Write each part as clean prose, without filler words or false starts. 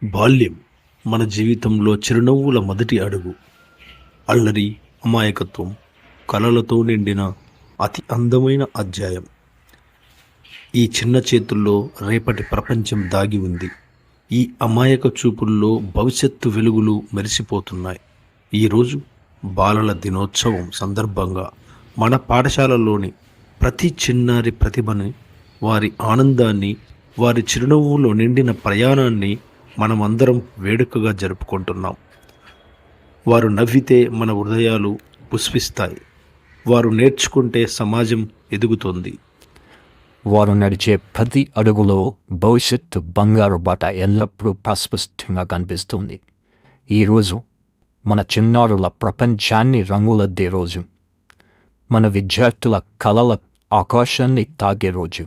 బాల్యం మన జీవితంలో చిరునవ్వుల మొదటి అడుగు. అల్లరి, అమాయకత్వం, కలలతో నిండిన అతి అందమైన అధ్యాయం. ఈ చిన్న చేతుల్లో రేపటి ప్రపంచం దాగి ఉంది. ఈ అమాయక చూపుల్లో భవిష్యత్తు వెలుగులు మెరిసిపోతున్నాయి. ఈరోజు బాలల దినోత్సవం సందర్భంగా మన పాఠశాలలోని ప్రతి చిన్నారి ప్రతిభని, వారి ఆనందాన్ని, వారి చిరునవ్వులో నిండిన ప్రయాణాన్ని మనమందరం వేడుకగా జరుపుకుంటున్నాం. వారు నవ్వితే మన హృదయాలు పుష్పిస్తాయి. వారు నేర్చుకుంటే సమాజం ఎదుగుతుంది. వారు నడిచే ప్రతి అడుగులో భవిష్యత్తు బంగారు బాట ఎల్లప్పుడూ ప్రస్పష్టంగా కనిపిస్తుంది. ఈరోజు మన చిన్నారుల ప్రపంచాన్ని రంగులద్దే రోజు. మన విద్యార్థుల కలల ఆకాశాన్ని తాగే రోజు.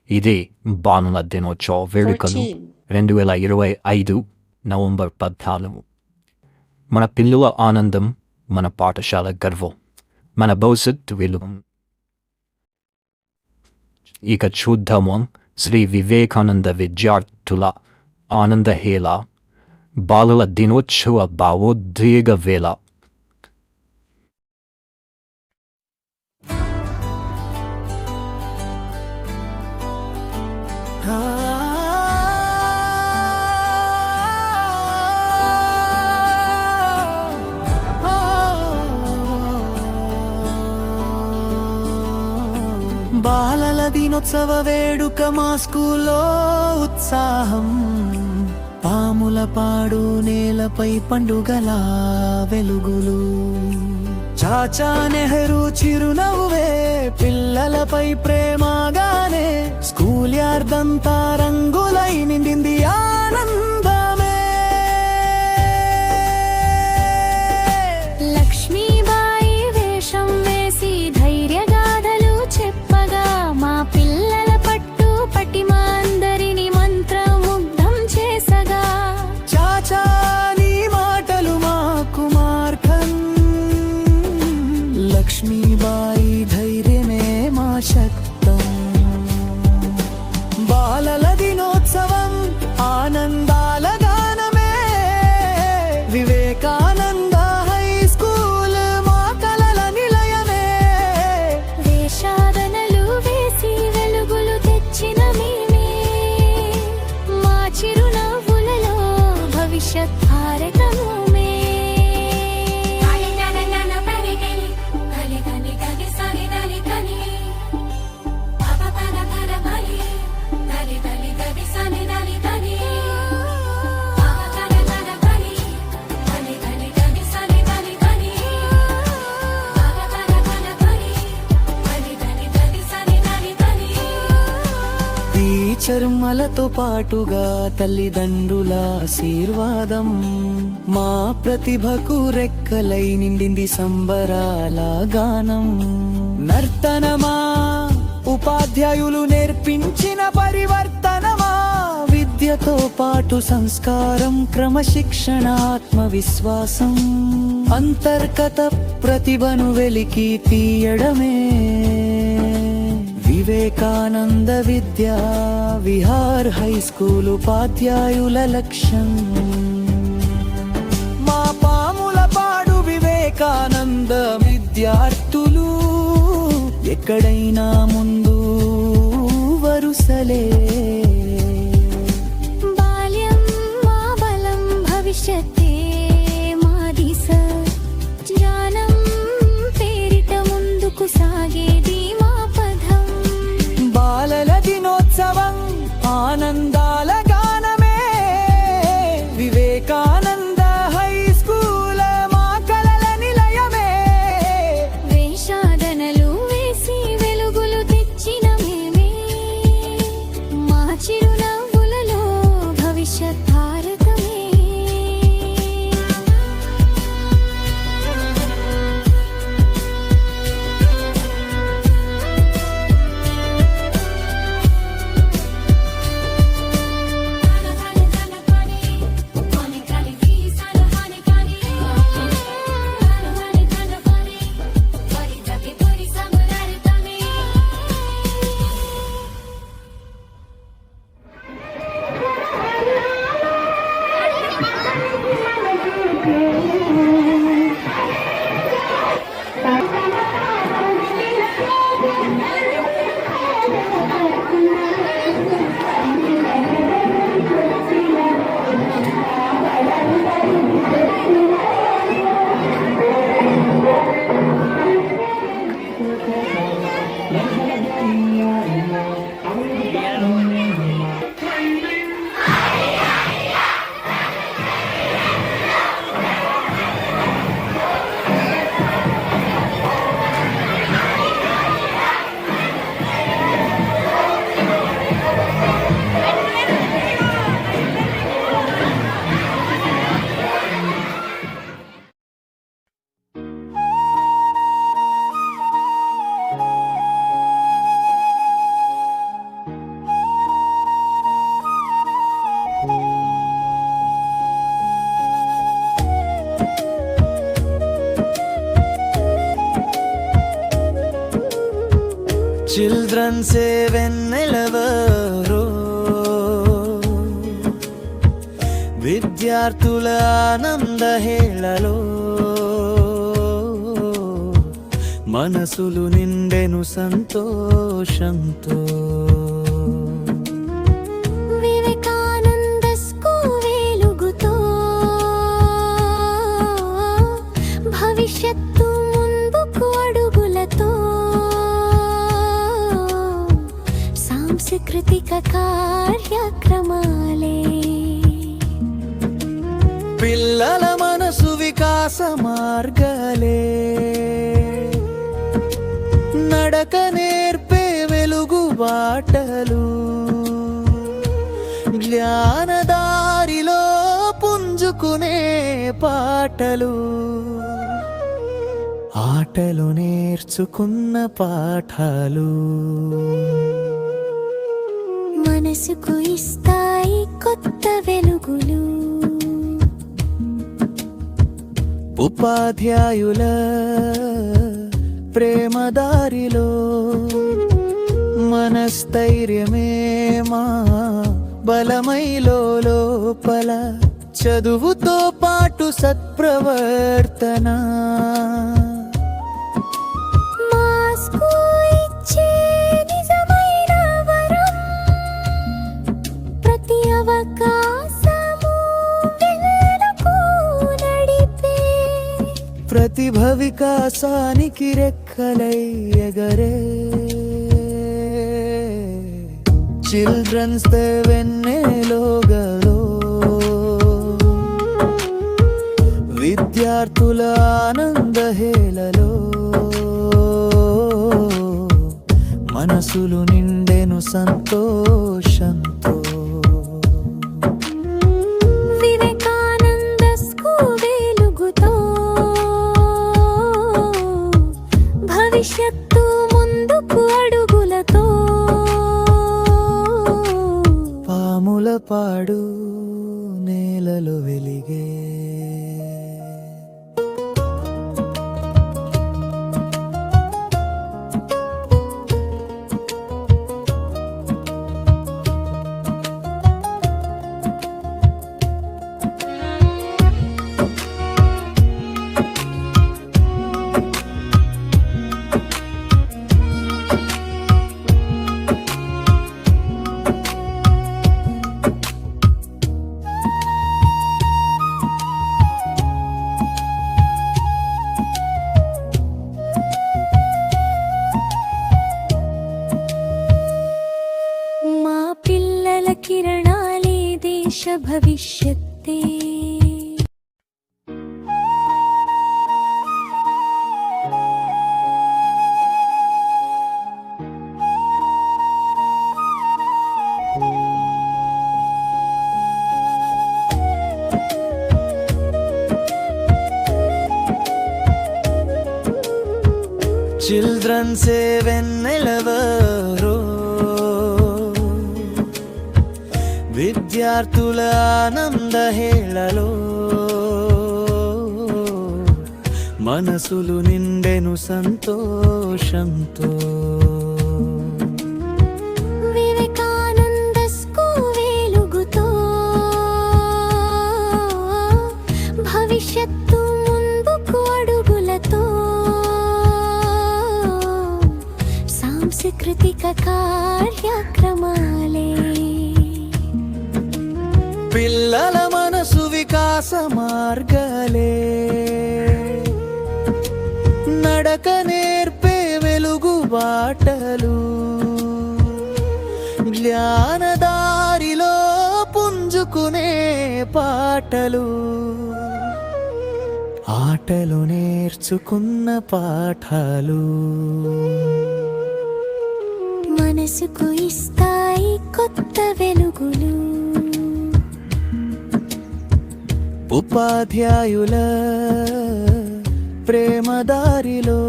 ఇదే బాలల దినోత్సవ వేడుకలు 2025 నవంబర్ 14. మన పిల్లల ఆనందం, మన పాఠశాల గర్వం, మన భవిష్యత్తు వెలుగు. ఇక చూద్దాము శ్రీ వివేకానంద విద్యార్థుల ఆనందహేళ బాలల దినోత్సవ భావోద్వేగ వేళ. బాలల దినోత్సవ వేడుక మా స్కూల్లో ఉత్సాహం. పాముల పాడు నేలపై పండుగల వెలుగులు. చాచా నెహ్రూ చిరునవ్వే పిల్లలపై ప్రేమగానే. స్కూల్ యార్దంతా రంగులై నిండింది ఆనందమే. లక్ష్మీబాయి వేషం వేసి ధైర్యగాథలు చెప్పగా మా పిల్లల పట్టు పటిమ అందరిని మంత్రముగ్ధం చేసగా. చాచా నీ మాటలు మాకు మార్గం. లక్ష్మీబాయి ధైర్యమే మా శక్తం. బాలల దినోత్సవం ఆనందాల గానమే. వివేకానంద హై స్కూల్ మా కలల నిలయమే. వేషాదనలు వేసి వెలుగులు తెచ్చిన మేమే. మా చిరునవ్వులలో భవిష్యత్ భారతము. చర్మలతో పాటుగా తల్లిదండ్రుల ఆశీర్వాదం. మా ప్రతిభకు రెక్కలై నిండింది సంబరాల గానం. నర్తనమా ఉపాధ్యాయులు నేర్పించిన పరివర్తనమా. విద్యతో పాటు సంస్కారం, క్రమశిక్షణ, ఆత్మవిశ్వాసం. అంతర్గత ప్రతిభను వెలికి తీయడమే వివేకానంద విద్యా విహార్ హై స్కూల్ ఉపాధ్యాయుల లక్ష్యం. మా పాముల పాడు వివేకానంద విద్యార్థులు ఎక్కడైనా ముందు వరుసలే. బాల్యం మా బలం, భవిష్యత్తే మా దిశ. జ్ఞానం పేరిట ముందుకు సాగేది మా పదం. బాలల దినోత్సవం ఆనందాల గానమే. వివేకానంద హై స్కూల్ మా కలల నిలయమే. వేషాదనలు వేసి వెలుగులు తెచ్చిన మేమే. మా చిరునవ్వులలో భవిష్యత్ భారతమే. చిల్డ్రన్సే వెన్నెలవరో విద్యార్థుల ఆనంద హేళలో మనసులు నిండెను సంతోషంతో వివేకానంద స్కూల్ వెలుగుతో భవిష్యత్తు ముందుకు అడుగులతో సాంస్కృతిక కార్యక్రమాలే పిల్లల మనసు వికాస మార్గాలే నడక నేర్పే వెలుగు బాటలు జ్ఞానదారిలో పుంజుకునే పాటలు ఆటలు నేర్చుకున్న పాఠాలు మనసుకు ఇస్తాయి కొత్త వెలుగులు ఉపాధ్యాయుల ప్రేమదారిలో మనస్థైర్యమే మా బలమైలో లోపల చదువుతో పాటు సత్ప్రవర్తన మాస్కు ఇచ్చే నిజమైన వరం ప్రతి అవకాశము వెలుగు నడిపే ప్రతిభ వికాసానికి రెక్కలై ఎగరే చిల్డ్రన్స్ డే వెన్నెలోగలో విద్యార్థుల ఆనంద హేళలో మనసులు నిండెను సంతోషంతో వివేకానంద స్కూల్ వెలుగుతో భవిష్యత్తు ముందుకు అడుగులతో పాముల పాడు నేలలో వెలిగే మా పిల్లల కిరణాలే దేశ భవిష్యత్తే చిల్డ్రన్సే వెన్నెలవరో విద్యార్థుల ఆనంద హేళలో మనసులు నిండెను సంతోషంతో వివేకానంద స్కూల్ వెలుగుతో భవిష్యత్తు పిల్లల మనసు వికాస మార్గాలే నడక నేర్పే వెలుగు బాటలు జ్ఞానదారిలో పుంజుకునే పాటలు ఆటలు నేర్చుకున్న పాఠాలు మనసుకు ఇస్తాయి కొత్త వెలుగులు ఉపాధ్యాయుల ప్రేమదారిలో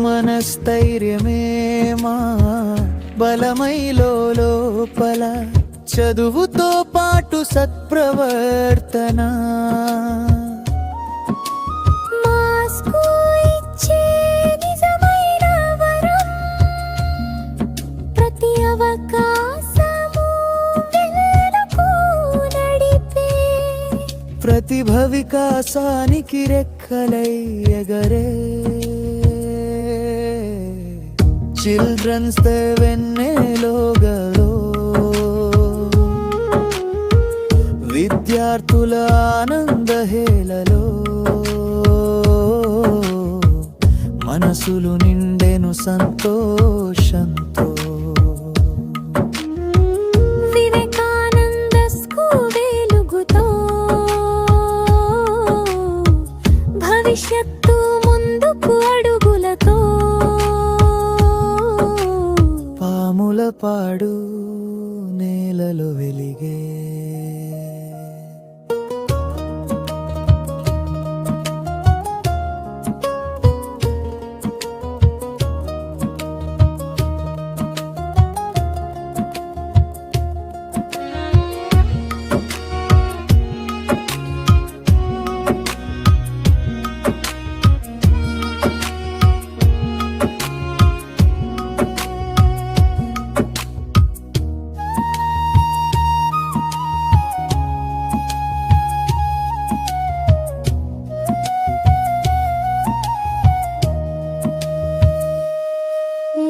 మనస్థైర్యమే మా బలమైలో లోపల చదువుతో పాటు సత్ప్రవర్తన మాస్కు ఇచ్చే నిజమైన వరం ప్రతి అవకాశము వెలుగుకు నడిపే ప్రతిభ వికాసానికి రెక్కలై ఎగరే చిల్డ్రన్స్ వెన్నెలోగలో విద్యార్థుల ఆనందహేళలో మనసులు నిండెను సంతోషంతో వివేకానంద స్కూల్ వెలుగుతో భవిష్యత్తు ముందుకు అడుగులతో పాముల పాడు నేలలో వెలిగే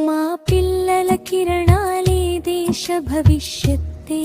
మా పిల్లల కిరణాలే దేశ భవిష్యత్తే